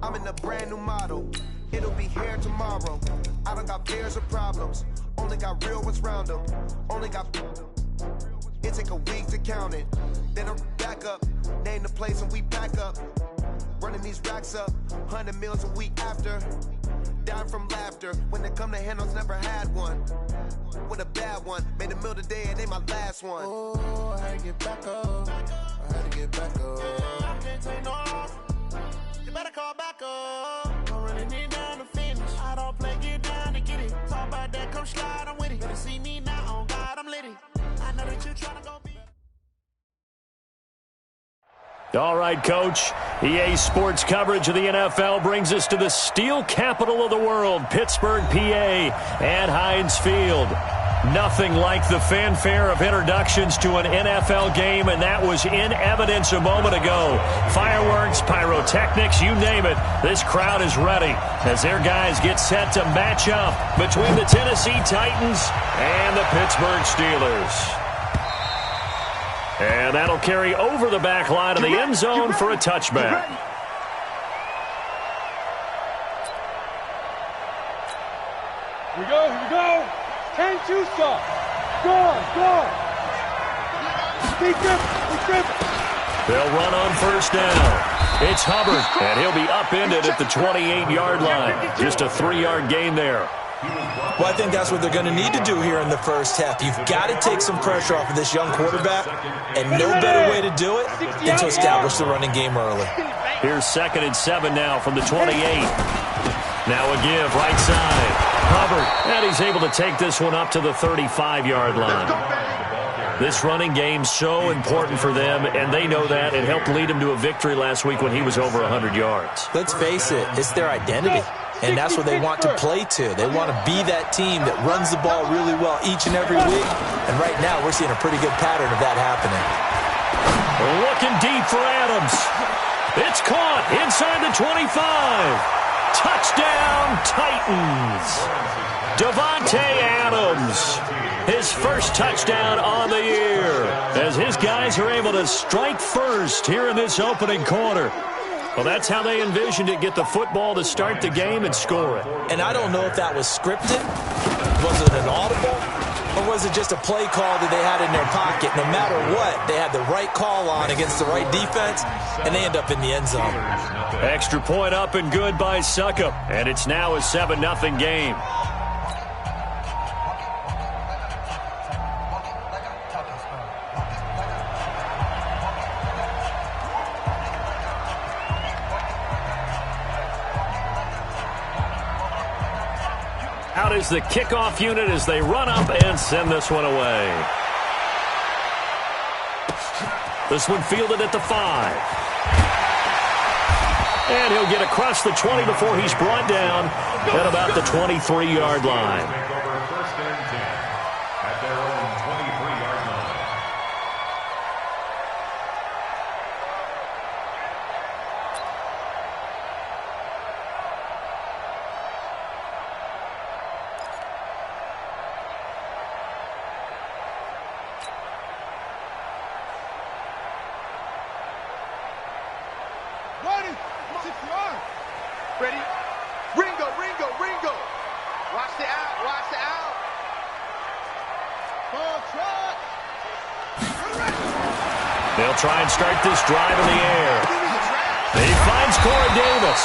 I'm in a brand new model. It'll be here tomorrow. I don't got fears or problems. Only got real ones round them. Only got... It take a week to count it. Then I'm back up. Name the place and we pack up. Running these racks up. 100 meals a week after. Down from laughter. When they come to handles, never had one. With a bad one. Made a meal today and ain't my last one. Oh, I had to get back up. I had to get back up. I can't take no loss. You better call back up. Don't really need down to finish. I don't play, get down to get it. Talk about that, come slide, I'm with it. Better see me now, on God, I'm litty. I know that you're trying to go be. All right, Coach. EA Sports coverage of the NFL brings us to the steel capital of the world, Pittsburgh, PA, and Heinz Field. Nothing like the fanfare of introductions to an NFL game, and that was in evidence a moment ago. Fireworks, pyrotechnics, you name it. This crowd is ready as their guys get set to match up between the Tennessee Titans and the Pittsburgh Steelers. And that'll carry over the back line of the end zone for a touchback. Here we go, here we go. 10-2 stop. Go. Stay grip. They'll run on first down. It's Hubbard, and he'll be upended at the 28-yard line. Just a 3-yard gain there. Well, I think that's what they're going to need to do here in the first half. You've got to take some pressure off of this young quarterback, and no better way to do it than to establish the running game early. Here's 2nd and 7 now from the 28. Now a give, right side. Hubbard, and he's able to take this one up to the 35-yard line. This running game's so important for them, and they know that. It helped lead him to a victory last week when he was over 100 yards. Let's face it, it's their identity. And that's what they want to play to. They want to be that team that runs the ball really well each and every week. And right now, we're seeing a pretty good pattern of that happening. Looking deep for Adams. It's caught inside the 25. Touchdown, Titans. Davante Adams. His first touchdown on the year. As his guys are able to strike first here in this opening quarter. Well, that's how they envisioned it, get the football to start the game and score it. And I don't know if that was scripted, was it an audible, or was it just a play call that they had in their pocket? No matter what, they had the right call on against the right defense, and they end up in the end zone. Extra point up and good by Succop, and it's now a 7-0 game. Out is the kickoff unit as they run up and send this one away. This one fielded at the 5. And he'll get across the 20 before he's brought down at about the 23-yard line. Ready? Ringo. Watch the out. Ball truck. They'll try and start this drive in the air. He finds Corey Davis.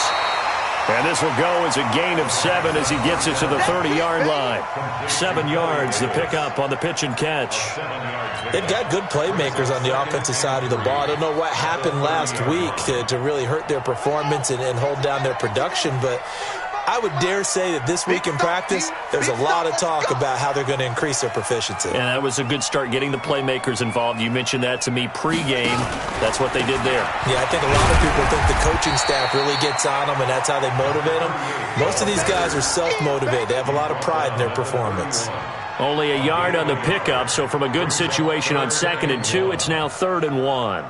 And this will go as a gain of 7 as he gets it to the 30-yard line. 7 yards, the pickup on the pitch and catch. They've got good playmakers on the offensive side of the ball. I don't know what happened last week to really hurt their performance and hold down their production, but I would dare say that this week in practice, there's a lot of talk about how they're going to increase their proficiency. And that was a good start getting the playmakers involved. You mentioned that to me pregame. That's what they did there. Yeah, I think a lot of people think the coaching staff really gets on them, and that's how they motivate them. Most of these guys are self-motivated. They have a lot of pride in their performance. Only a yard on the pickup, so from a good situation on 2nd and 2, it's now 3rd and 1.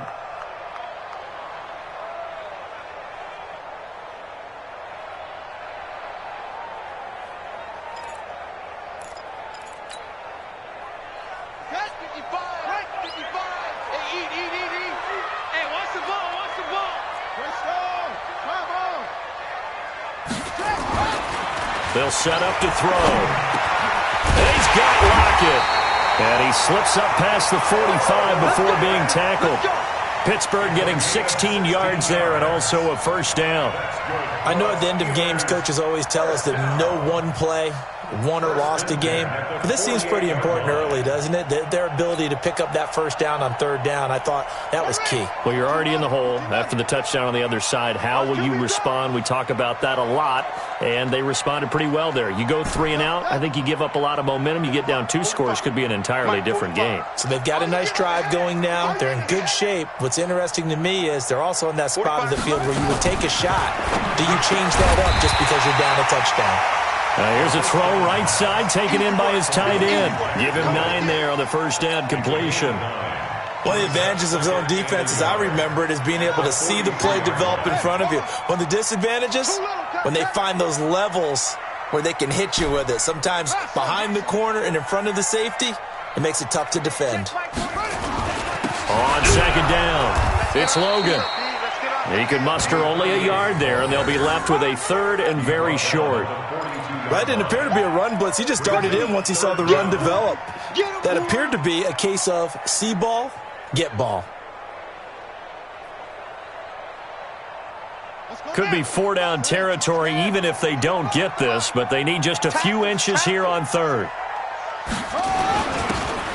They'll set up to throw. And he's got Lockett. And he slips up past the 45 before being tackled. Pittsburgh getting 16 yards there and also a first down. I know at the end of games, coaches always tell us that no one play won or lost a game. But this seems pretty important early, doesn't it? Their ability to pick up that first down on third down, I thought that was key. Well, you're already in the hole after the touchdown on the other side. How will you respond? We talk about that a lot, and they responded pretty well there. You go 3 and out, I think you give up a lot of momentum. You get down 2 scores, could be an entirely different game. So they've got a nice drive going now. They're in good shape. What's interesting to me is they're also in that spot of the field where you would take a shot. Do you change that up just because you're down a touchdown? Here's a throw right side taken in by his tight end. Give him 9 there on the first down completion. One of the advantages of zone defense, as I remember it, is being able to see the play develop in front of you. One of the disadvantages, when they find those levels where they can hit you with it, sometimes behind the corner and in front of the safety, it makes it tough to defend. On second down, it's Logan. He could muster only a yard there, and they'll be left with a third and very short. That didn't appear to be a run blitz. He just darted in once he saw the run develop. That appeared to be a case of see ball, get ball. Could be 4-down territory even if they don't get this, but they need just a few inches here on third.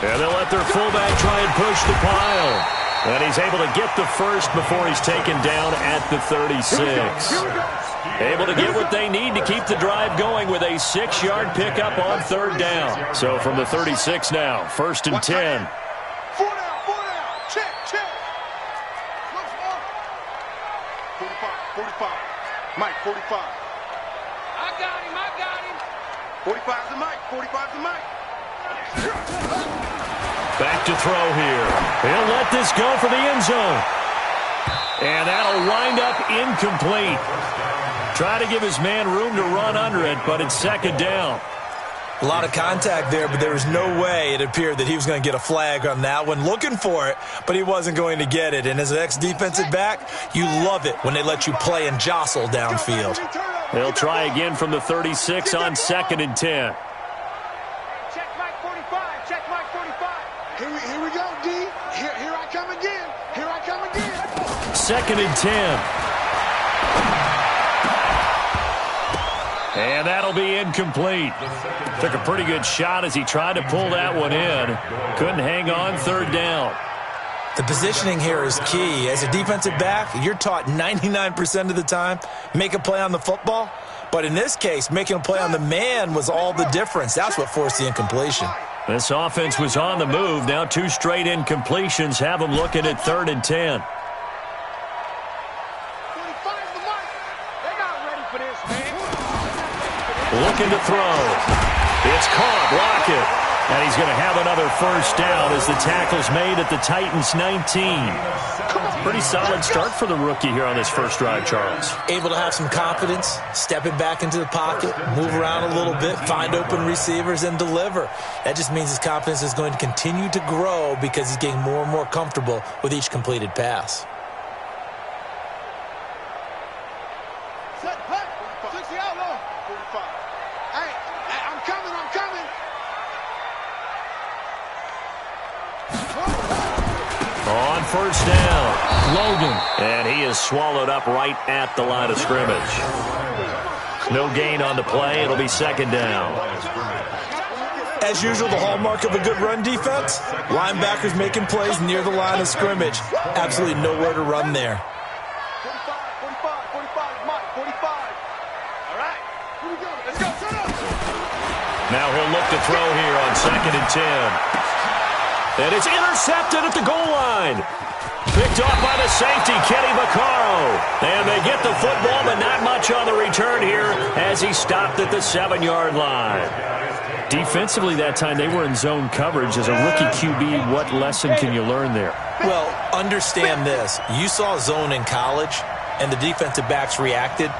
And they'll let their fullback try and push the pile. And he's able to get the first before he's taken down at the 36. Able to get what they need to keep the drive going with a 6-yard pickup on third down. So from the 36 now, 1st and 10. 4 down. Check. 45. Mike, 45. I got him. 45's the Mike. 45's the Mike. Back to throw here. He'll let this go for the end zone. And that'll wind up incomplete. Try to give his man room to run under it, but it's second down. A lot of contact there, but there was no way it appeared that he was going to get a flag on that one. Looking for it, but he wasn't going to get it. And as an ex-defensive back, you love it when they let you play and jostle downfield. They'll try again from the 36 on 2nd and 10. Check Mike 45. Check Mike 45. Here we go, D. Here I come again. 2nd and 10. And that'll be incomplete. Took a pretty good shot as he tried to pull that one in. Couldn't hang on, third down. The positioning here is key. As a defensive back, you're taught 99% of the time, make a play on the football. But in this case, making a play on the man was all the difference. That's what forced the incompletion. This offense was on the move. Now 2 straight incompletions have them looking at 3rd and 10. Looking to throw. It's caught. Lockett. And he's going to have another first down as the tackle's made at the Titans' 19. Pretty solid start for the rookie here on this first drive, Charles. Able to have some confidence, stepping back into the pocket, move around a little bit, find open receivers, and deliver. That just means his confidence is going to continue to grow because he's getting more and more comfortable with each completed pass. On first down, Logan. And he is swallowed up right at the line of scrimmage. No gain on the play. It'll be 2nd down. As usual, the hallmark of a good run defense, linebackers making plays near the line of scrimmage. Absolutely nowhere to run there. 45, Mike, 45. All right, here we go. Let's go. Now he'll look to throw here on 2nd and 10. And it's intercepted at the goal line. Picked off by the safety, Kenny Vaccaro. And they get the football, but not much on the return here as he stopped at the 7-yard line. Defensively that time, they were in zone coverage. As a rookie QB, what lesson can you learn there? Well, understand this. You saw zone in college, and the defensive backs reacted,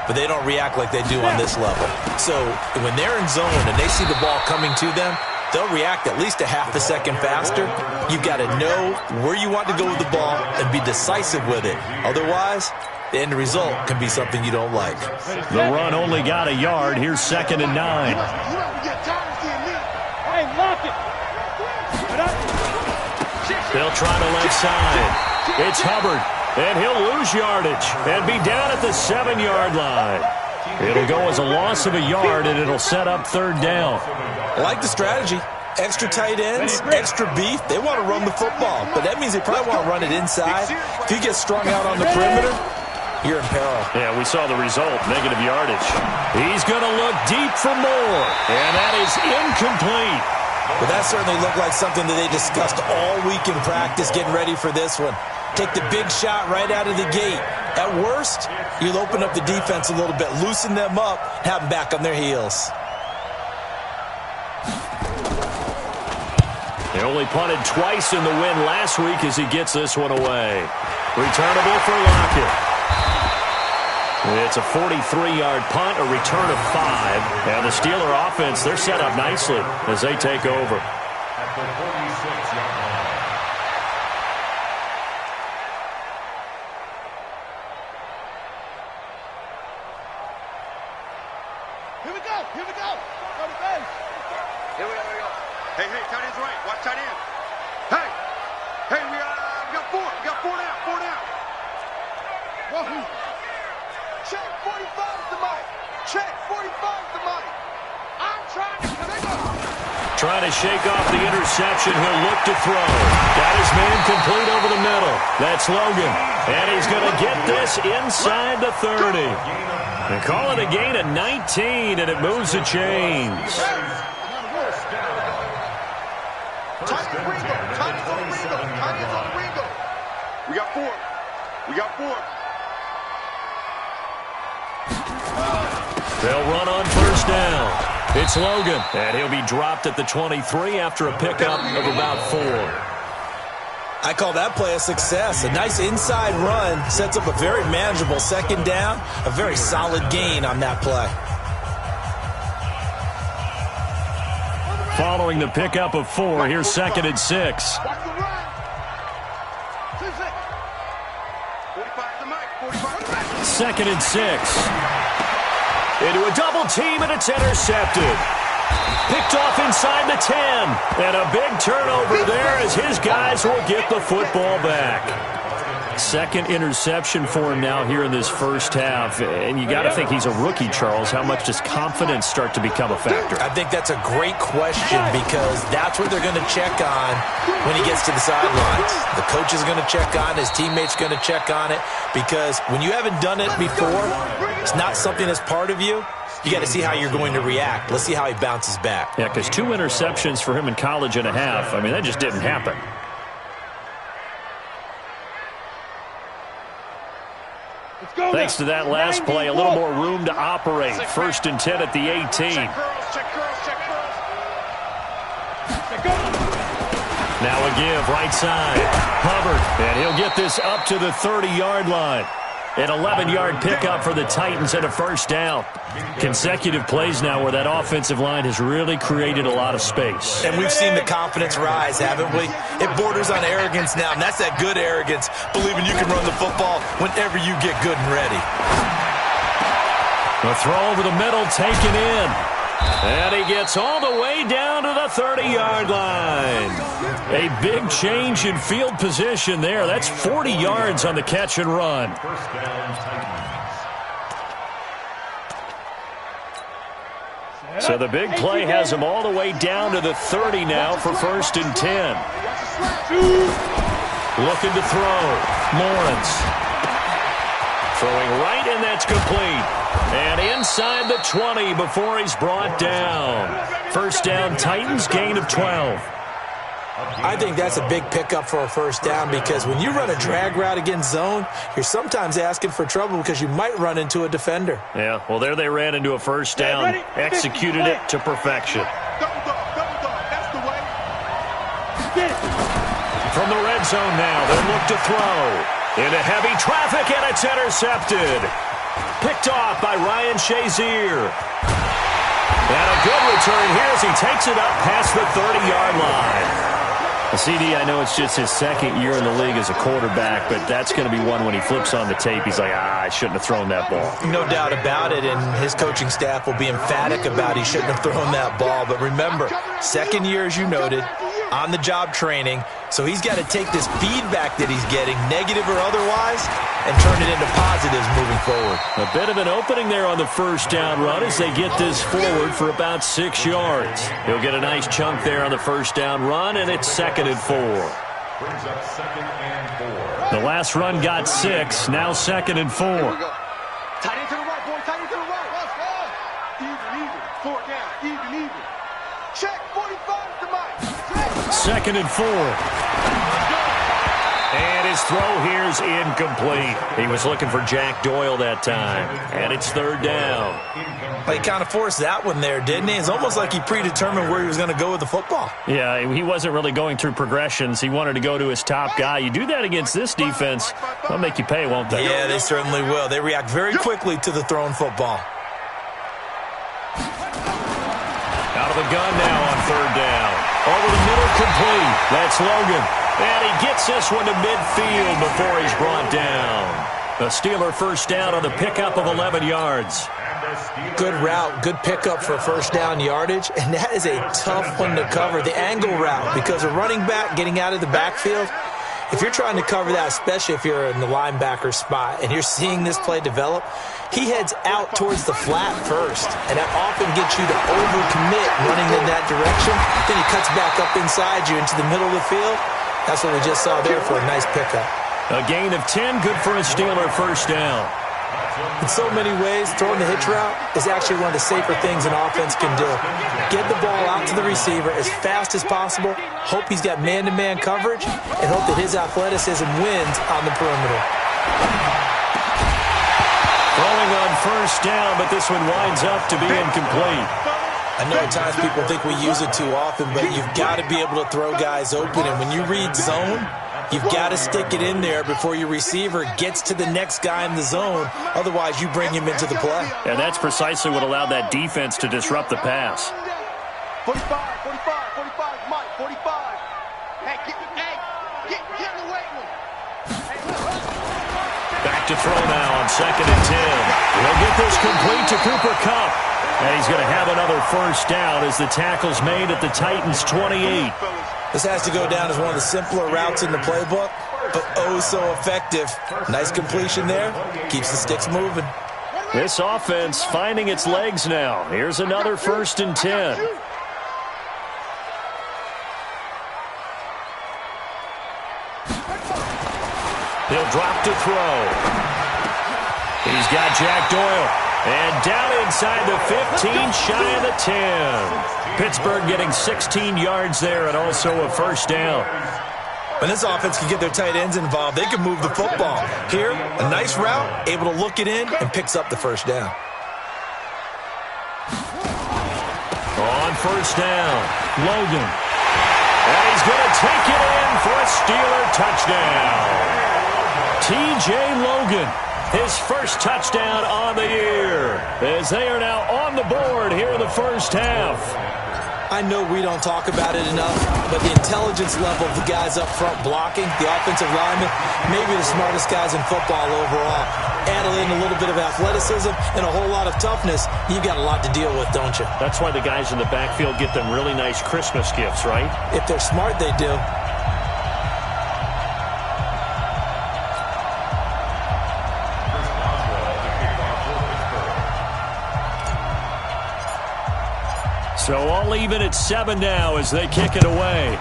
but they don't react like they do on this level. So when they're in zone and they see the ball coming to them, they'll react at least a half a second faster. You've got to know where you want to go with the ball and be decisive with it. Otherwise, the end result can be something you don't like. The run only got a yard. Here's 2nd and 9. Hey, lock it. They'll try the left side. It's Hubbard, and he'll lose yardage and be down at the 7-yard line. It'll go as a loss of a yard, and it'll set up 3rd down. I like the strategy. Extra tight ends, extra beef. They want to run the football, but that means they probably want to run it inside. If you get strung out on the perimeter, you're in peril. Yeah, we saw the result, negative yardage. He's going to look deep for more, and that is incomplete. But that certainly looked like something that they discussed all week in practice getting ready for this one. Take the big shot right out of the gate. At worst, you'll open up the defense a little bit, loosen them up, have them back on their heels. They only punted twice in the win last week as he gets this one away. Returnable for Lockett. It's a 43-yard punt, a return of 5. And the Steeler offense, they're set up nicely as they take over. At the 46-yard line. Here we go. Here we go. Go to base. Here we go. Hey, tight end's right. Watch tight end. Hey, we got 4. We got 4 down. 4 down. Whoa. Check 45 is the mic. Check 45 is the mic. I'm trying to connect. Trying to shake off the interception. He'll look to throw. Got his man complete over the middle. That's Logan. And he's going to get this inside the 30. And call it a gain of 19, and it moves the chains. We got 4. We got 4. They'll run on 1st down. It's Logan, and he'll be dropped at the 23 after a pickup of about 4. I call that play a success. A nice inside run sets up a very manageable 2nd down, a very solid gain on that play. Following the pickup of 4, here's 2nd and 6. 2nd and 6. Into a double team, and it's intercepted. Picked off inside the 10. And a big turnover there as his guys will get the football back. 2nd interception for him now here in this first half. And you got to think he's a rookie, Charles. How much does confidence start to become a factor? I think that's a great question because that's what they're going to check on when he gets to the sidelines. The coach is going to check on, his teammates going to check on it, because when you haven't done it before, it's not something that's part of you. You got to see how you're going to react. Let's see how he bounces back. Yeah, because 2 interceptions for him in college and a half. I mean, that just didn't happen. Thanks to that last play, a little more room to operate. 1st and 10 at the 18. Now a give, right side. Hubbard, and he'll get this up to the 30-yard line. An 11-yard pickup for the Titans and a 1st down. Consecutive plays now where that offensive line has really created a lot of space. And we've seen the confidence rise, haven't we? It borders on arrogance now, and that's that good arrogance, believing you can run the football whenever you get good and ready. A throw over the middle, taken in. And he gets all the way down to the 30-yard line. A big change in field position there. That's 40 yards on the catch and run. So the big play has him all the way down to the 30 now for 1st and 10. Looking to throw. Lawrence. Throwing right, and that's complete. And inside the 20 before he's brought down. 1st down, Titans, gain of 12. I think that's a big pickup for a 1st down because when you run a drag route against zone, you're sometimes asking for trouble because you might run into a defender. Yeah, well, there they ran into a 1st down, executed it to perfection. Double dog, that's the way. From the red zone now, they'll look to throw. Into heavy traffic, and it's intercepted. Picked off by Ryan Shazier. And a good return here as he takes it up past the 30-yard line. CD, I know it's just his second year in the league as a quarterback, but that's going to be one when he flips on the tape. He's like, I shouldn't have thrown that ball. No doubt about it, and his coaching staff will be emphatic about he shouldn't have thrown that ball. But remember, second year, as you noted, on-the-job training, so he's got to take this feedback that he's getting, negative or otherwise, and turn it into positives moving forward. A bit of an opening there on the first down run as they get this forward for about 6 yards. He'll get a nice chunk there on the first down run, and it's 2nd and 4. Brings up 2nd and 4. The last run got 6, now 2nd and 4. Tight end to the right, boy. Tight end to the right. Let's go. Even. 4 down. Even. Check. 45 to Mike. 2nd and 4. And his throw here's incomplete. He was looking for Jack Doyle that time. And it's 3rd down. Well, he kind of forced that one there, didn't he? It's almost like he predetermined where he was going to go with the football. Yeah, he wasn't really going through progressions. He wanted to go to his top guy. You do that against this defense, they'll make you pay, won't they? Yeah, they certainly will. They react very quickly to the thrown football. Out of the gun now on 3rd down. Over the middle, complete. That's Logan. And he gets this one to midfield before he's brought down. The Steeler first down on the pickup of 11 yards. Good route, good pickup for first down yardage, and that is a tough one to cover. The angle route, because a running back getting out of the backfield, if you're trying to cover that, especially if you're in the linebacker spot and you're seeing this play develop, he heads out towards the flat first, and that often gets you to overcommit running in that direction. Then he cuts back up inside you into the middle of the field. That's what we just saw there for a nice pickup. A gain of 10, good for a Steeler first down. In so many ways, throwing the hitch route is actually one of the safer things an offense can do. Get the ball out to the receiver as fast as possible, hope he's got man-to-man coverage, and hope that his athleticism wins on the perimeter. Throwing on first down, but this one winds up to be incomplete. I know at times people think we use it too often, but you've got to be able to throw guys open. And when you read zone, you've got to stick it in there before your receiver gets to the next guy in the zone. Otherwise, you bring him into the play. And that's precisely what allowed that defense to disrupt the pass. 45, Mike, 45. Hey, get away with him. Back to throw now on 2nd and 10. He'll get this complete to Cooper Kupp. And he's going to have another first down as the tackle's made at the Titans' 28. This has to go down as one of the simpler routes in the playbook, but oh so effective. Nice completion there. Keeps the sticks moving. This offense finding its legs now. Here's another 1st and 10. He'll drop to throw. He's got Jack Doyle. And down inside the 15, shy of the 10. Pittsburgh getting 16 yards there and also a first down. When this offense can get their tight ends involved, they can move the football. Here, a nice route, able to look it in, and picks up the first down. On first down, Logan. And he's going to take it in for a Steeler touchdown. T.J. Logan. His first touchdown on the year as they are now on the board here in the first half. I know we don't talk about it enough, but the intelligence level of the guys up front blocking, the offensive linemen, maybe the smartest guys in football overall. Add in a little bit of athleticism and a whole lot of toughness, you've got a lot to deal with, don't you? That's why the guys in the backfield get them really nice Christmas gifts, right? If they're smart, they do. So all even at 7 now as they kick it away.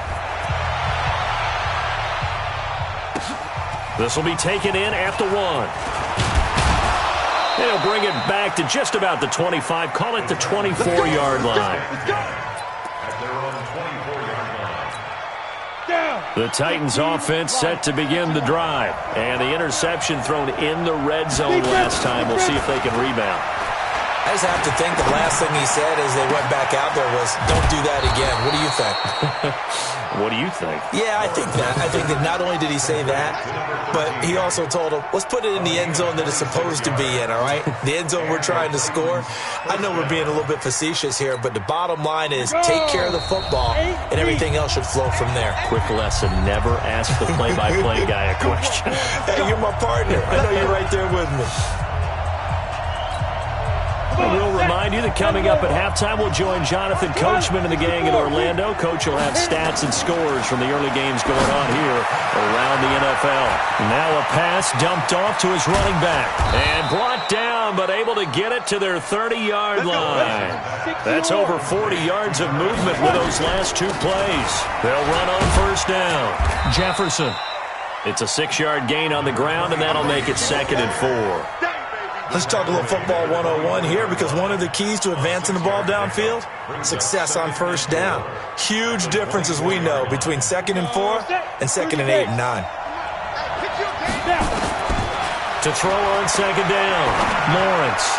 This will be taken in at the 1. They'll bring it back to just about the 25. Call it the 24-yard line. The Titans offense set to begin the drive. And the interception thrown in the red zone last time. We'll see if they can rebound. I just have to think the last thing he said as they went back out there was, don't do that again. What do you think? What do you think? Yeah, I think that. I think that not only did he say that, but he also told him, let's put it in the end zone that it's supposed to be in, all right? The end zone we're trying to score. I know we're being a little bit facetious here, but the bottom line is take care of the football, and everything else should flow from there. Quick lesson, never ask the play-by-play guy a question. Hey, you're my partner. I know you're right there with me. We'll remind you that coming up at halftime, we'll join Jonathan Coachman and the gang in Orlando. Coach will have stats and scores from the early games going on here around the NFL. Now a pass dumped off to his running back. And brought down, but able to get it to their 30-yard line. That's over 40 yards of movement with those last two plays. They'll run on first down. Jefferson. It's a 6-yard gain on the ground, and that'll make it 2nd and 4. Let's talk a little football 101 here, because one of the keys to advancing the ball downfield, success on first down. Huge difference, as we know, between 2nd and 4 and 2nd and 8 and 9. To throw on 2nd down, Lawrence.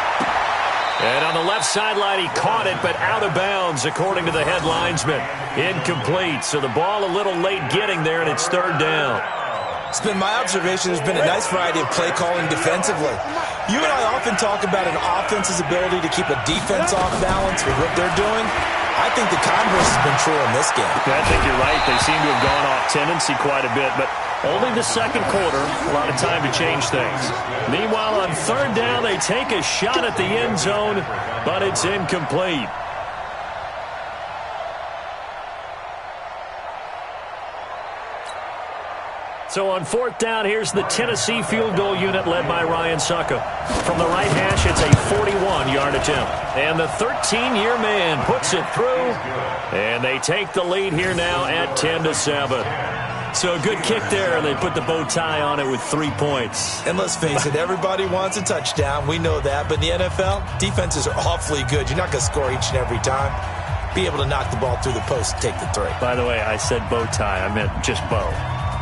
And on the left sideline, he caught it, but out of bounds, according to the head linesman. Incomplete, so the ball a little late getting there, and it's 3rd down. It's been my observation there's been a nice variety of play calling defensively. You and I often talk about an offense's ability to keep a defense off balance with what they're doing. I think the converse has been true in this game. I think you're right. They seem to have gone off tendency quite a bit, but only the second quarter, a lot of time to change things. Meanwhile, on 3rd down, they take a shot at the end zone, but it's incomplete. So on 4th down, here's the Tennessee field goal unit led by Ryan Suckup. From the right hash, it's a 41-yard attempt. And the 13-year man puts it through. And they take the lead here now at 10-7. So a good kick there, and they put the bow tie on it with 3 points. And let's face it, everybody wants a touchdown. We know that. But in the NFL, defenses are awfully good. You're not going to score each and every time. Be able to knock the ball through the post and take the 3. By the way, I said bow tie. I meant just bow.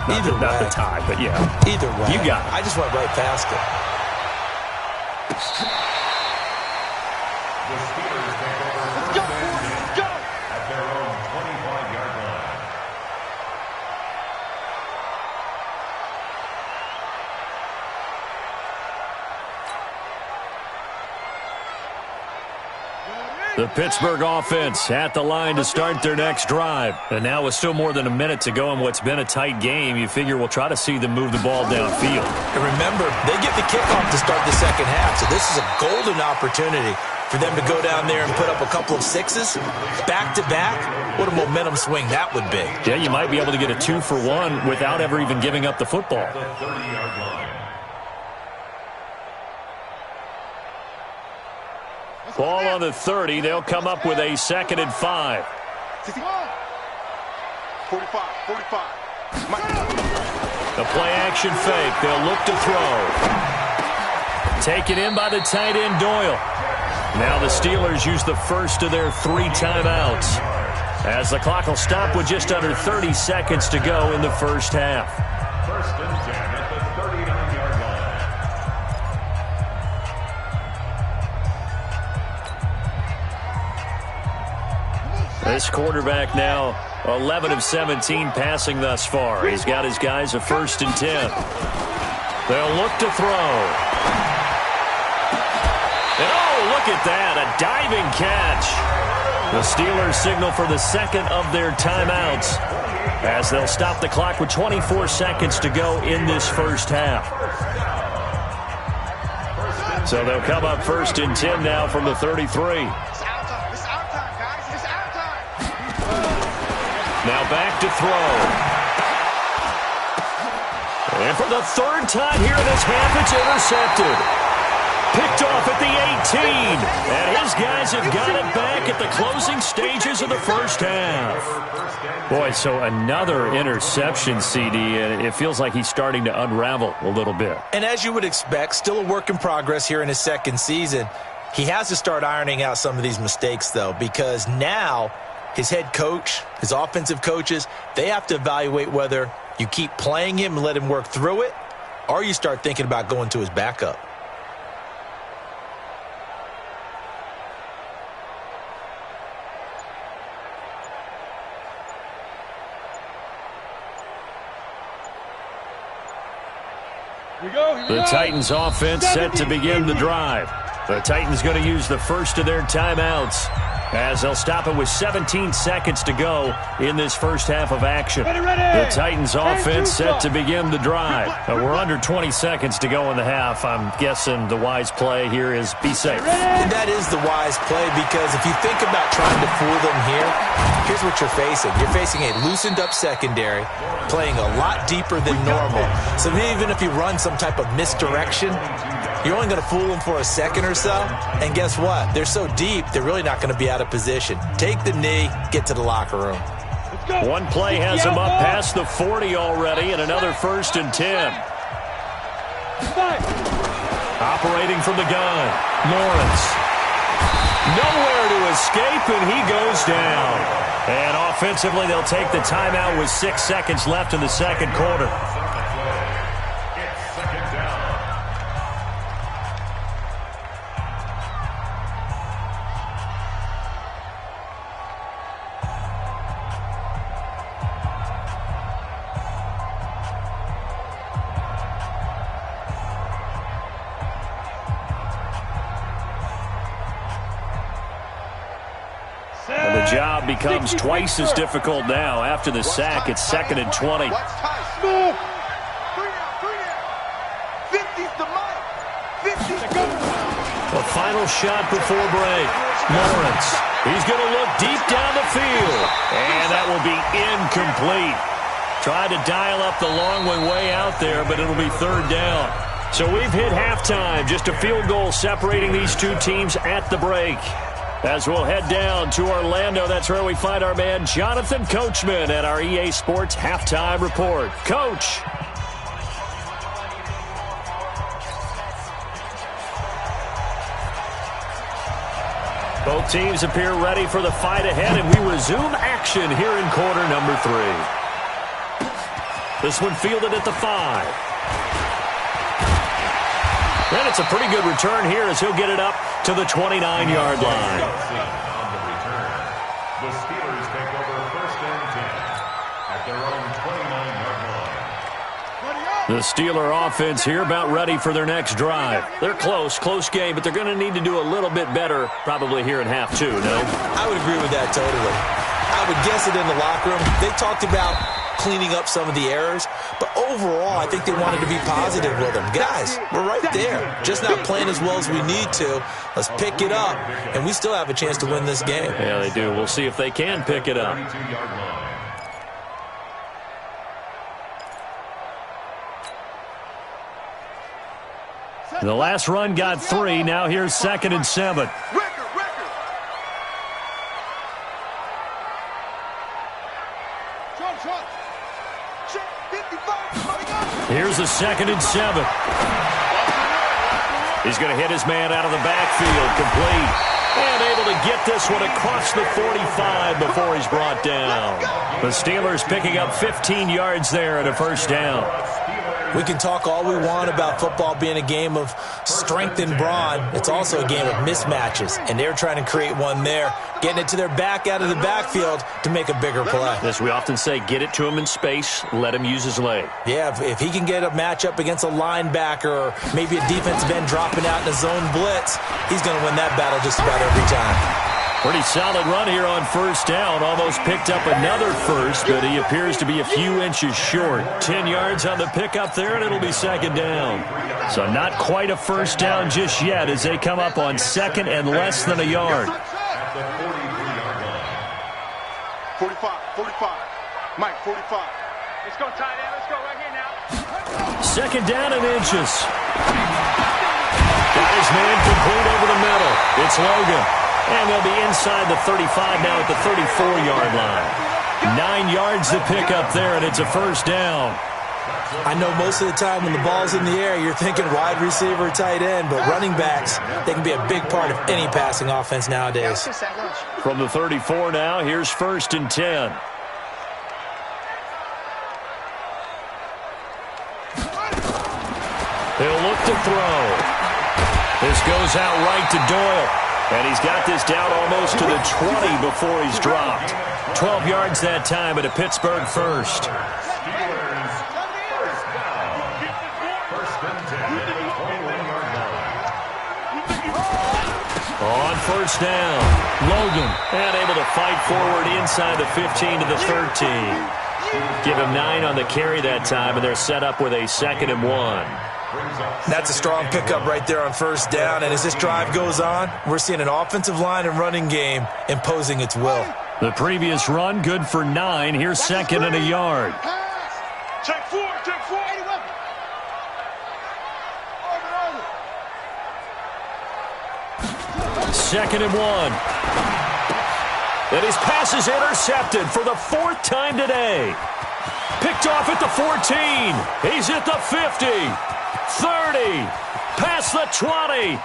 Not the tie, but yeah. Either way. You got it. I just went right past it. The Steelers take over first and 10 at their own 25-yard line. The Pittsburgh offense at the line to start their next drive. And now with still more than a minute to go in what's been a tight game, you figure we'll try to see them move the ball downfield. And remember, they get the kickoff to start the second half, so this is a golden opportunity for them to go down there and put up a couple of 6s back-to-back. What a momentum swing that would be. Yeah, you might be able to get a 2-for-1 without ever even giving up the football. The 30-yard line. Ball on the 30. They'll come up with a 2nd and 5. 45. The play-action fake. They'll look to throw. Taken in by the tight end, Doyle. Now the Steelers use the first of their 3 timeouts, as the clock will stop with just under 30 seconds to go in the first half. 1st and 10 at the 39-yard line. This quarterback now 11 of 17 passing thus far. He's got his guys a 1st and 10. They'll look to throw. And oh, look at that, a diving catch. The Steelers signal for the 2nd of their timeouts, as they'll stop the clock with 24 seconds to go in this first half. So they'll come up 1st and 10 now from the 33. Now back to throw. And for the 3rd time here in this half, it's intercepted. Picked off at the 18. And his guys have got it back at the closing stages of the first half. Boy, so another interception, CD, and it feels like he's starting to unravel a little bit. And as you would expect, still a work in progress here in his 2nd season. He has to start ironing out some of these mistakes, though, because now his head coach, his offensive coaches, they have to evaluate whether you keep playing him and let him work through it, or you start thinking about going to his backup. The Titans offense set to begin the drive. The Titans going to use the first of their timeouts as they'll stop it with 17 seconds to go in this first half of action. The Titans offense set to begin the drive. We're under 20 seconds to go in the half. I'm guessing the wise play here is be safe. And that is the wise play, because if you think about trying to fool them here, here's what you're facing. You're facing a loosened up secondary, playing a lot deeper than normal. So even if you run some type of misdirection, you're only going to fool them for a second or so. And guess what? They're so deep, they're really not going to be out of position. Take the knee, get to the locker room. One play has him up past the 40 already, and another 1st and 10. Operating from the gun, Lawrence. Nowhere to escape, and he goes down. And offensively, they'll take the timeout with 6 seconds left in the second quarter. The job becomes twice as difficult now. After the sack, it's 2nd and 20. Watch Tice. Move. 3 down. 50's the mic. 50's the go. The final shot before break. Lawrence. He's going to look deep down the field. And that will be incomplete. Tried to dial up the long one way out there, but it'll be 3rd down. So we've hit halftime. Just a field goal separating these two teams at the break. As we'll head down to Orlando, that's where we find our man Jonathan Coachman at our EA Sports Halftime Report. Coach. Both teams appear ready for the fight ahead, and we resume action here in quarter number 3. This one fielded at the 5. And it's a pretty good return here as he'll get it up to the 29-yard line. On the return, the Steelers take over 1st and 10 at their own 29-yard line. The Steeler offense here about ready for their next drive. They're close game, but they're going to need to do a little bit better probably here in half 2, no? I would agree with that totally. I would guess it in the locker room. They talked about cleaning up some of the errors, but overall, I think they wanted to be positive with them. Guys, we're right there. Just not playing as well as we need to. Let's pick it up, and we still have a chance to win this game. Yeah, they do. We'll see if they can pick it up. 32-yard line. The last run got 3. Now here's 2nd and 7. Here's a 2nd and 7. He's going to hit his man out of the backfield, complete. And able to get this one across the 45 before he's brought down. The Steelers picking up 15 yards there and a 1st down. We can talk all we want about football being a game of strength and brawn. It's also a game of mismatches, and they're trying to create one there, getting it to their back out of the backfield to make a bigger play. As we often say, get it to him in space, let him use his leg. Yeah, if he can get a matchup against a linebacker or maybe a defensive end dropping out in a zone blitz, he's going to win that battle just about every time. Pretty solid run here on 1st down. Almost picked up another first, but he appears to be a few inches short. 10 yards on the pickup there, and it'll be 2nd down. So not quite a 1st down just yet as they come up on 2nd and less than a yard. At the 43-yard line. 45. Mike, 45. Let's go, tight end. Let's go right here now. 2nd down and inches. Got his man complete over the middle. It's Logan. And they'll be inside the 35 now at the 34-yard line. 9 yards to pick up there, and it's a 1st down. I know most of the time when the ball's in the air, you're thinking wide receiver, tight end, but running backs, they can be a big part of any passing offense nowadays. From the 34 now, here's 1st and 10. He'll look to throw. This goes out right to Doyle. And he's got this down almost to the 20 before he's dropped. 12 yards that time at a Pittsburgh 1st. Steelers 1st down. 1st and On first down, Logan, and able to fight forward inside the 15 to the 13. Give him 9 on the carry that time, and they're set up with a 2nd and 1. That's a strong pickup right there on first down, and as this drive goes on, we're seeing an offensive line and running game imposing its will. The previous run, good for 9. Here's 2nd and a yard. Check 4, check 4. 2nd and 1. And his pass is intercepted for the 4th time today. Picked off at the 14. He's at the 50. 30. Past the 20.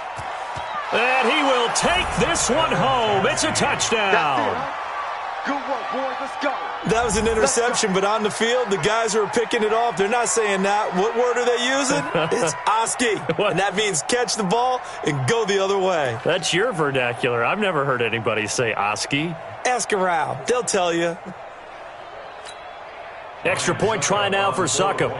And he will take this one home. It's a touchdown. Good work, boys. Let's go. That was an interception, but on the field, the guys who are picking it off, they're not saying that. What word are they using? It's Oski. And that means catch the ball and go the other way. That's your vernacular. I've never heard anybody say Oski. Ask around. They'll tell you. Extra point try now for Succop.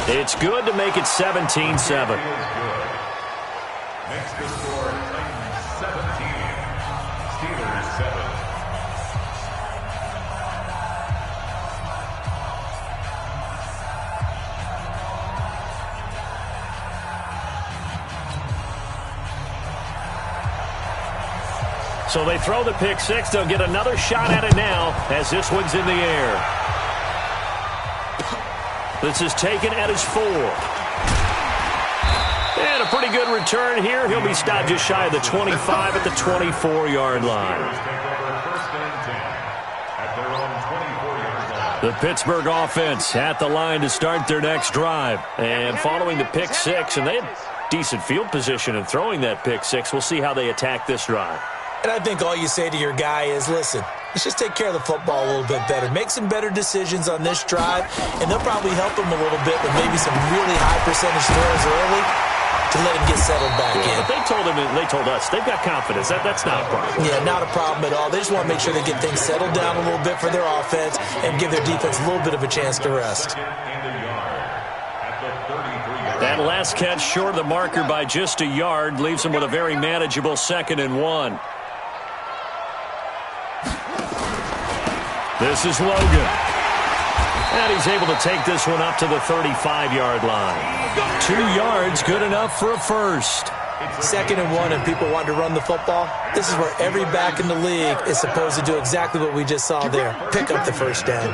It's good to make it 17-7. Next to score, Titans 17, Steelers 7. So they throw the pick six. They'll get another shot at it now as this one's in the air. This is taken at his 4. And a pretty good return here. He'll be stopped just shy of the 25 at the 24-yard line. The Pittsburgh offense at the line to start their next drive. And following the pick six, and they had decent field position in throwing that pick six. We'll see how they attack this drive. And I think all you say to your guy is, listen, let's just take care of the football a little bit better. Make some better decisions on this drive, and they'll probably help him a little bit with maybe some really high percentage throws early to let him get settled back in. But they told him, and they told us, they've got confidence. That's not a problem. Yeah, not a problem at all. They just want to make sure they get things settled down a little bit for their offense and give their defense a little bit of a chance to rest. That last catch short of the marker by just a yard leaves him with a very manageable 2nd and 1. This is Logan. And he's able to take this one up to the 35-yard line. 2 yards, good enough for a first. 2nd and 1, and people want to run the football. This is where every back in the league is supposed to do exactly what we just saw there. Pick up the first down.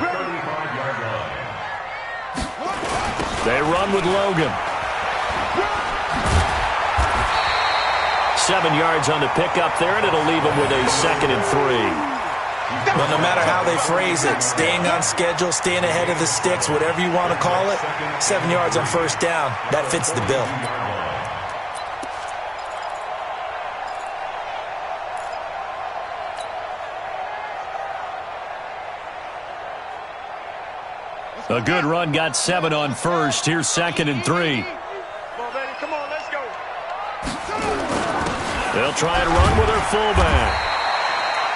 They run with Logan. 7 yards on the pickup there, and it'll leave him with a 2nd and 3. Well, no matter how they phrase it, staying on schedule, staying ahead of the sticks, whatever you want to call it, 7 yards on first down, that fits the bill. A good run got 7 on first. Here's 2nd and 3. Come on, let's go. They'll try and run with their fullback.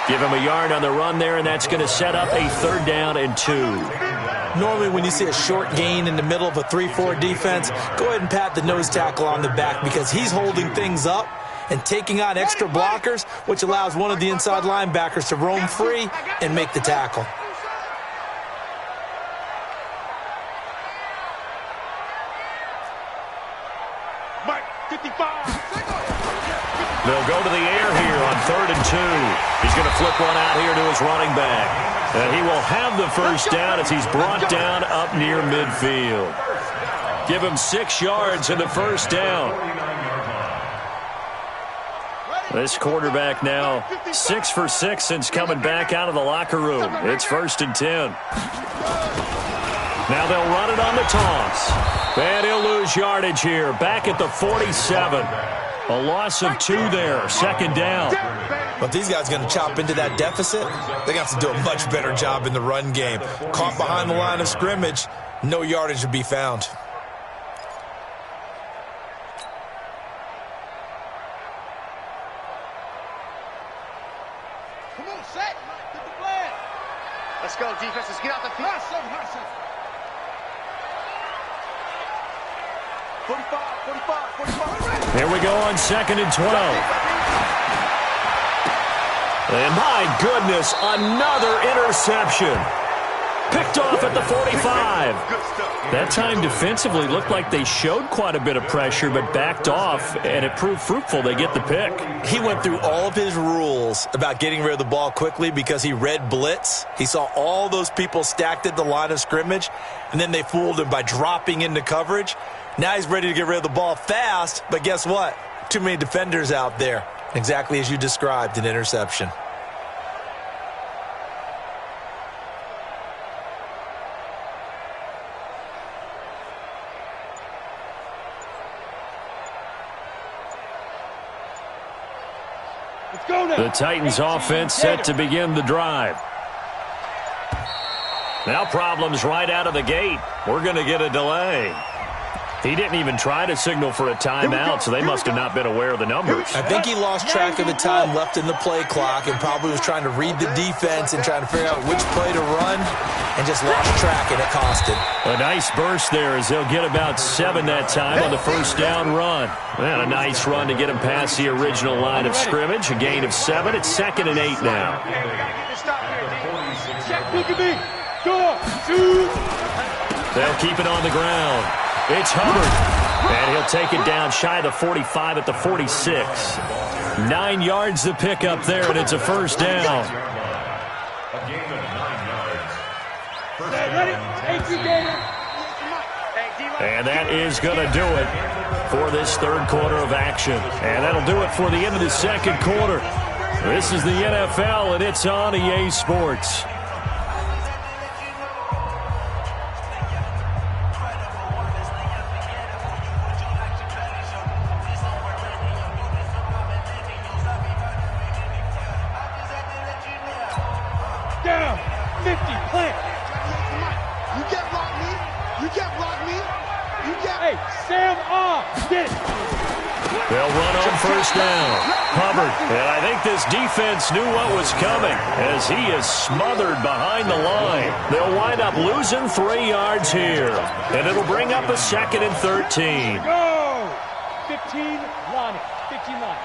Give him a yard on the run there, and that's going to set up a 3rd down and 2. Normally when you see a short gain in the middle of a 3-4 defense, go ahead and pat the nose tackle on the back because he's holding things up and taking on extra blockers, which allows one of the inside linebackers to roam free and make the tackle. Mike, 55. They'll go to the air here on 3rd and 2. He's going to flip one out here to his running back. And he will have the first down as he's brought down up near midfield. Give him 6 yards in the first down. This quarterback now 6 for 6 since coming back out of the locker room. It's 1st and 10. Now they'll run it on the toss. And he'll lose yardage here. Back at the 47. A loss of 2 there. 2nd down. But these guys are going to chop into that deficit. They got to do a much better job in the run game. Caught behind the line of scrimmage, no yardage to be found. Come on, set. Get the plan. Let's go, defense. Let's get out the field. 45, 45, 45. Here we go on 2nd and 12. And my goodness, another interception. Picked off at the 45. That time defensively looked like they showed quite a bit of pressure, but backed off, and it proved fruitful. They get the pick. He went through all of his rules about getting rid of the ball quickly because he read blitz. He saw all those people stacked at the line of scrimmage, and then they fooled him by dropping into coverage. Now he's ready to get rid of the ball fast, but guess what? Too many defenders out there. Exactly as you described, an interception. The Titans offense set to begin the drive. Now problems right out of the gate. We're going to get a delay. He didn't even try to signal for a timeout, so they must have not been aware of the numbers. I think he lost track of the time left in the play clock and probably was trying to read the defense and trying to figure out which play to run and just lost track, and it cost him. A nice burst there as they'll get about 7 that time on the first down run. And a nice run to get him past the original line of scrimmage. A gain of 7. It's 2nd and 8 now. Look at me. Go. Shoot. They'll keep it on the ground. It's Hubbard, and he'll take it down shy of the 45 at the 46. 9 yards to pick up there, and it's a first down. A gain of 9 yards. First Ready? And that is going to do it for this third quarter of action. And that'll do it for the end of the second quarter. This is the NFL, and it's on EA Sports. Down. 50. Plant. You can't block me. You can't block me. You can't. Hey, Sam off. Get it. They'll run on first down. Hubbard, and I think this defense knew what was coming as he is smothered behind the line. They'll wind up losing 3 yards here, and it'll bring up a 2nd and 13. Go. 15 line. 15 line.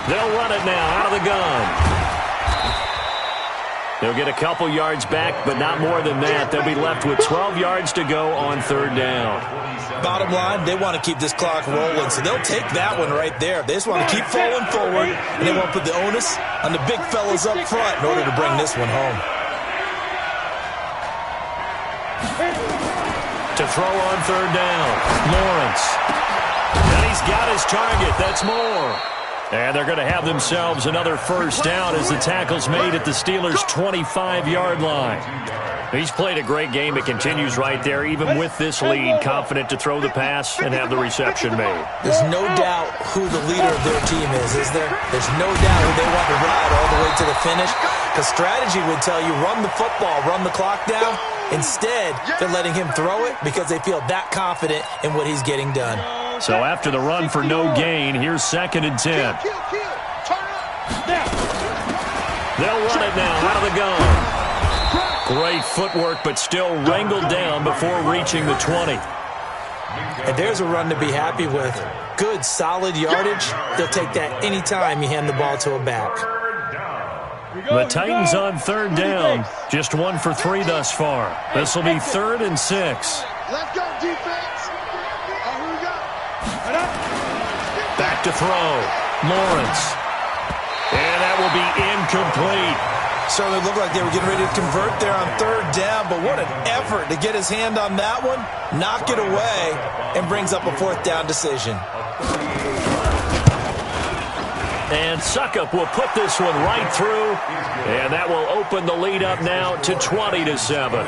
They'll run it now out of the gun. They'll get a couple yards back, but not more than that. They'll be left with 12 yards to go on third down. Bottom line, they want to keep this clock rolling, so they'll take that one right there. They just want to keep falling forward, and they want to put the onus on the big fellas up front in order to bring this one home. To throw on third down, Lawrence. And he's got his target. That's more. And they're going to have themselves another first down as the tackle's made at the Steelers' 25-yard line. He's played a great game. It continues right there, even with this lead, confident to throw the pass and have the reception made. There's no doubt who the leader of their team is there? There's no doubt who they want to ride all the way to the finish. Because strategy would tell you, run the football, run the clock down. Instead, they're letting him throw it because they feel that confident in what he's getting done. So after the run for no gain, here's 2nd and 10. They'll run it now out of the gun. Great footwork, but still wrangled down before reaching the 20. And there's a run to be happy with. Good, solid yardage. They'll take that anytime you hand the ball to a back. The Titans on third down. Just 1 for 3 thus far. This will be 3rd and 6. Let's go, defense. Back to throw. Lawrence. And that will be incomplete. Certainly looked like they were getting ready to convert there on third down, but what an effort to get his hand on that one, knock it away, and brings up a 4th down decision. And Suckup will put this one right through, and that will open the lead up now to 20-7.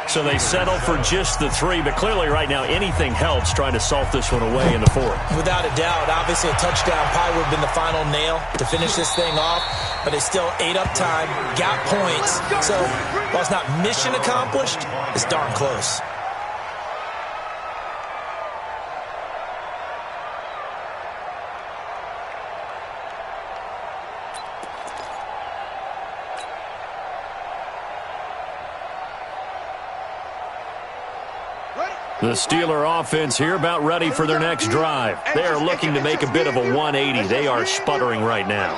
So they settle for just the 3, but clearly right now anything helps trying to salt this one away in the 4th. Without a doubt, obviously a touchdown probably would have been the final nail to finish this thing off, but they still ate up time, got points. So while it's not mission accomplished, it's darn close. Ready? The Steeler offense here about ready for their next drive. They are looking to make a bit of a 180. They are sputtering right now.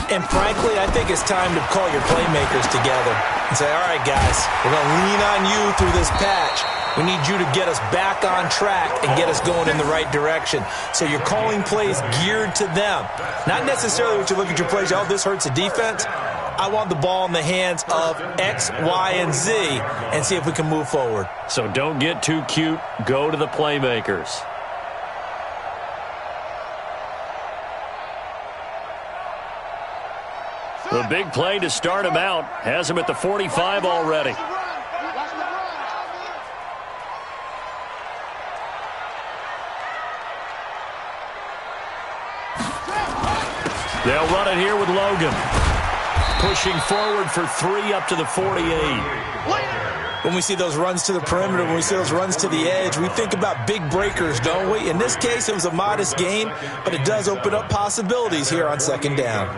And frankly, I think it's time to call your playmakers together and say, all right, guys, we're going to lean on you through this patch. We need you to get us back on track and get us going in the right direction. So you're calling plays geared to them. Not necessarily what you look at your plays, oh, this hurts the defense. I want the ball in the hands of X, Y, and Z and see if we can move forward. So don't get too cute. Go to the playmakers. The big play to start him out has him at the 45 already. They'll run it here with Logan. Pushing forward for 3 up to the 48. When we see those runs to the perimeter, when we see those runs to the edge, we think about big breakers, don't we? In this case, it was a modest gain, but it does open up possibilities here on second down.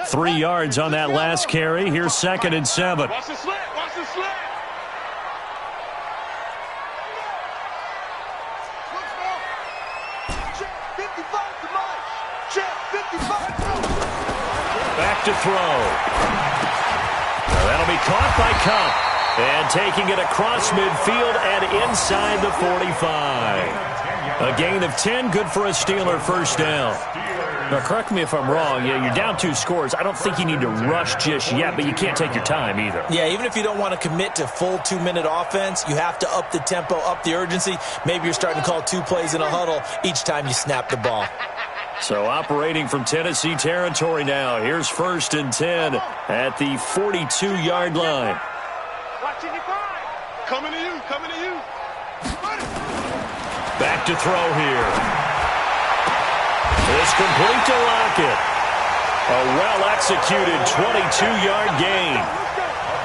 3 yards on that last carry. Here's 2nd and 7. Watch the slant. Watch the slant. Back to throw. That'll be caught by Cup. And taking it across midfield and inside the 45. A gain of 10, good for a Steeler first down. Now, correct me if I'm wrong. Yeah, you're down 2 scores. I don't think you need to rush just yet, but you can't take your time either. Yeah, even if you don't want to commit to full 2-minute offense, you have to up the tempo, up the urgency. Maybe you're starting to call 2 plays in a huddle each time you snap the ball. So operating from Tennessee territory now. Here's 1st and 10 at the 42-yard line. Coming to you. Coming to you. Back to throw here. It's complete to Lockett. A well-executed 22-yard gain.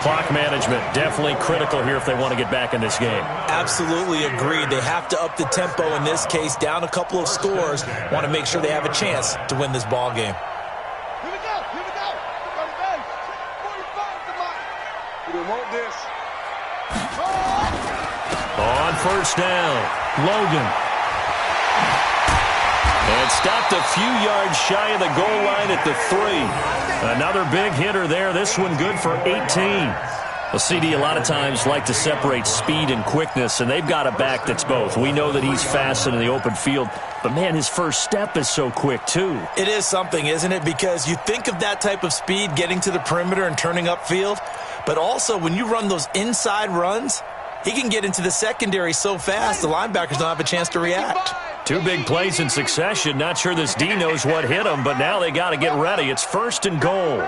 Clock management definitely critical here if they want to get back in this game. Absolutely agreed. They have to up the tempo in this case, down a couple of scores. Want to make sure they have a chance to win this ball game. Here we go. Here we go. 45 to mine. We don't want this. On 1st down, Logan. And stopped a few yards shy of the goal line at the 3. Another big hitter there. This one good for 18. Well, CD, a lot of times like to separate speed and quickness, and they've got a back that's both. We know that he's fast in the open field, but, man, his first step is so quick, too. It is something, isn't it? Because you think of that type of speed getting to the perimeter and turning upfield, but also when you run those inside runs, he can get into the secondary so fast the linebackers don't have a chance to react. 2 big plays in succession. Not sure this D knows what hit him, but now they got to get ready. It's 1st and goal.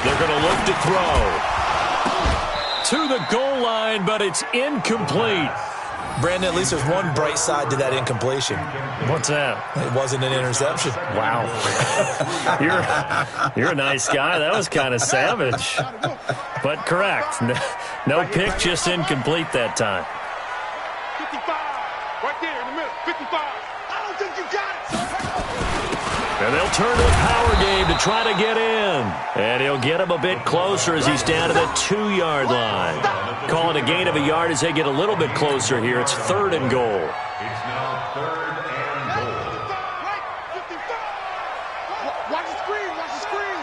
They're going to look to throw. To the goal line, but it's incomplete. Brandon, at least there's one bright side to that incompletion. What's that? It wasn't an interception. Wow. You're a nice guy. That was kind of savage. But correct. No pick, just incomplete that time. 55. Right there in the middle. 55. I don't think you got it, sir. And they'll turn to the power game to try to get in. And he'll get him a bit closer as he's down to the 2-yard line. Call it a gain of a yard as they get a little bit closer here. It's 3rd and goal. It's now 3rd and goal. Right. 55. Watch the screen. Watch the screen.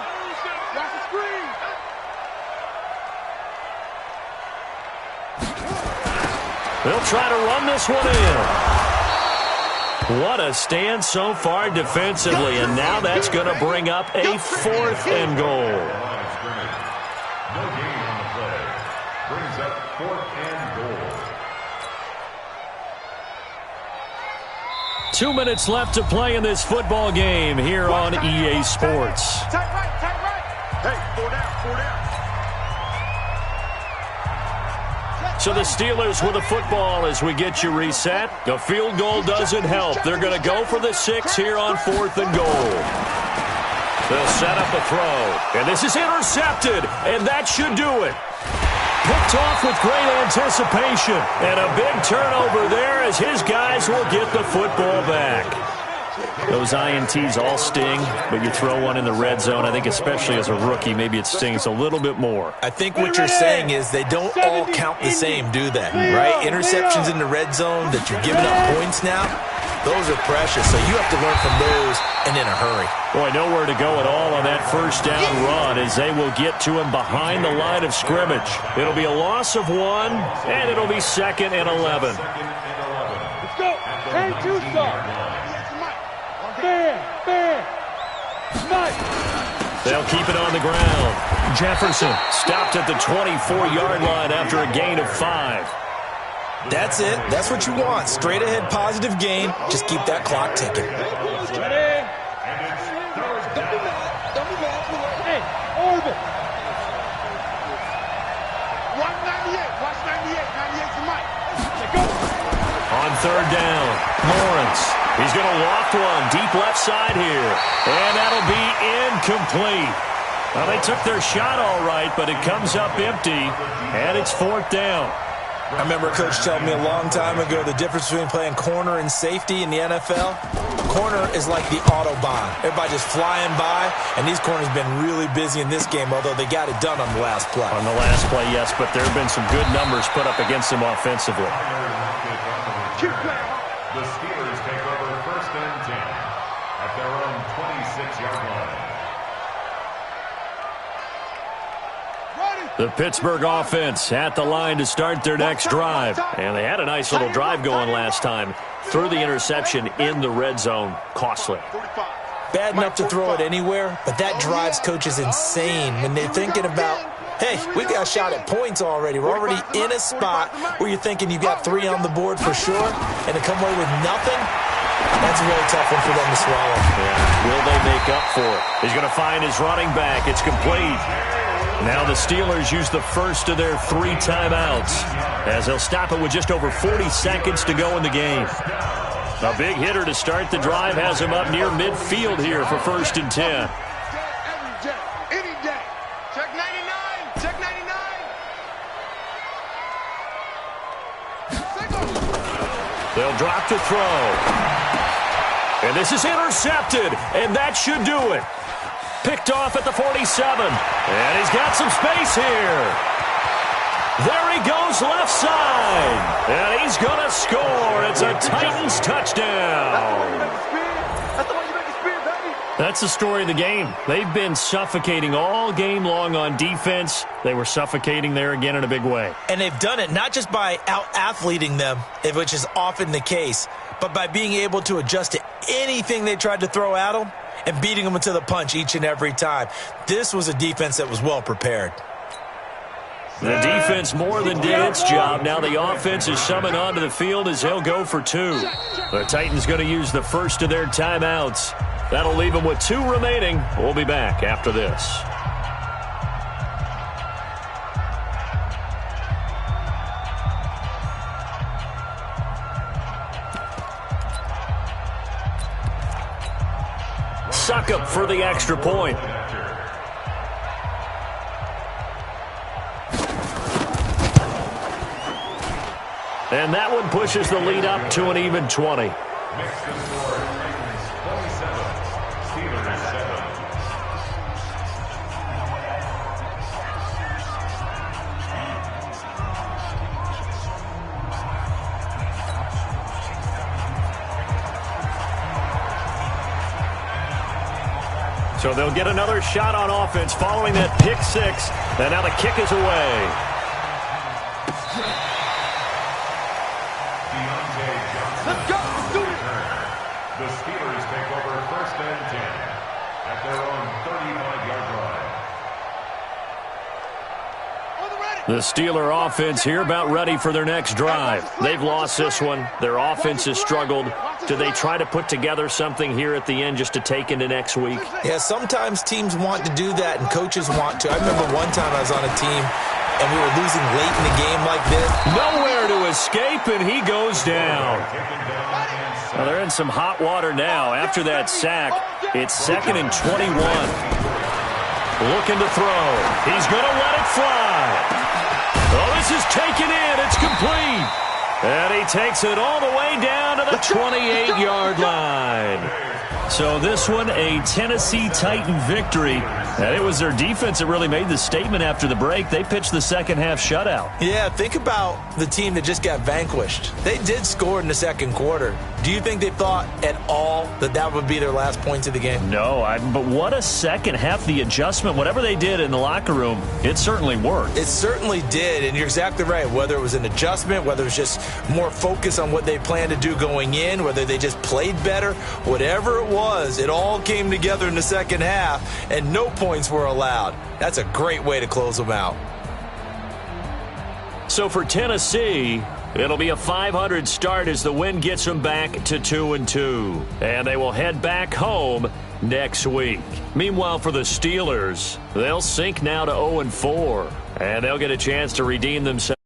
Watch the screen. They'll try to run this one in. What a stand so far defensively, and now that's going to bring up a 4th and goal. No gain on the play. Brings up 4th and goal. 2 minutes left to play in this football game here on EA Sports. Tight right. Tight right. Hey, 4 down. 4 down. So the Steelers with the football as we get you reset. The field goal doesn't help. They're going to go for the 6 here on 4th and goal. They'll set up a throw. And this is intercepted. And that should do it. Picked off with great anticipation. And a big turnover there as his guys will get the football back. Those INTs all sting, but you throw one in the red zone. I think especially as a rookie, maybe it stings a little bit more. I think what you're saying is they don't all count the same, do they? Right? Interceptions in the red zone that you're giving up points now, those are precious. So you have to learn from those and in a hurry. Boy, nowhere to go at all on that first down run as they will get to him behind the line of scrimmage. It'll be a loss of 1, and it'll be 2nd and 11. Let's go. 10-2 start. Fair. Nice. They'll keep it on the ground. Jefferson stopped at the 24-yard line after a gain of 5. That's it. That's what you want. Straight ahead positive gain. Just keep that clock ticking. Ready? Hey, Orville. 198. Watch 98. 98 to Mike. Go. On third down, Lawrence. He's going to loft one deep left side here. And that'll be incomplete. Well, they took their shot all right, but it comes up empty, and it's 4th down. I remember a coach telling me a long time ago the difference between playing corner and safety in the NFL. Corner is like the Autobahn. Everybody just flying by, and these corners have been really busy in this game, although they got it done on the last play. On the last play, yes, but there have been some good numbers put up against them offensively. The Steelers take over 1st and 10 at their own 26-yard line. The Pittsburgh offense at the line to start their next drive. And they had a nice little drive going last time. Threw the interception in the red zone. Costly. Bad enough to throw it anywhere, but that drives coaches insane when they're thinking about, hey, we got a shot at points already. We're already in a spot where you're thinking you got 3 on the board for sure, and to come away with nothing, that's a really tough one for them to swallow. Yeah. Will they make up for it? He's going to find his running back. It's complete. Now the Steelers use the first of their 3 timeouts as they'll stop it with just over 40 seconds to go in the game. A big hitter to start the drive has him up near midfield here for 1st and 10. Any day. Check 99. Check 99. They'll drop to throw. And this is intercepted, and that should do it. Picked off at the 47. And he's got some space here. There he goes left side. And he's going to score. It's a Titans touchdown. That's the story of the game. They've been suffocating all game long on defense. They were suffocating there again in a big way. And they've done it not just by out-athleting them, which is often the case, but by being able to adjust to anything they tried to throw at them and beating them to the punch each and every time. This was a defense that was well prepared. The defense more than did its job. Now the offense is summoned onto the field as they'll go for 2. The Titans going to use the first of their timeouts. That'll leave them with 2 remaining. We'll be back after this. Succop for the extra point. And that one pushes the lead up to an even 20. Makes the score Titans 27, Steelers 7. So they'll get another shot on offense following that pick 6. And now the kick is away. Let's go. Let's do it. The Steelers take over 1st and 10 at their own 35-yard line. The Steeler offense here about ready for their next drive. They've lost this one. Their offense has struggled. Do they try to put together something here at the end just to take into next week? Yeah, sometimes teams want to do that and coaches want to. I remember one time I was on a team and we were losing late in the game like this. Nowhere to escape, and he goes down. Well, they're in some hot water now. After that sack, it's 2nd and 21. Looking to throw. He's going to let it fly. Oh, this is taken in. It's complete. And he takes it all the way down to the 28-yard line. So this one, a Tennessee Titan victory. And it was their defense that really made the statement after the break. They pitched the second-half shutout. Yeah, think about the team that just got vanquished. They did score in the second quarter. Do you think they thought at all that that would be their last points of the game? No, but what a second half. The adjustment, whatever they did in the locker room, it certainly worked. It certainly did, and you're exactly right. Whether it was an adjustment, whether it was just more focus on what they planned to do going in, whether they just played better, whatever it was, it all came together in the second half, and no points were allowed. That's a great way to close them out. So for Tennessee, it'll be a .500 start as the win gets them back to 2-2. And they will head back home next week. Meanwhile, for the Steelers, they'll sink now to 0-4. And they'll get a chance to redeem themselves.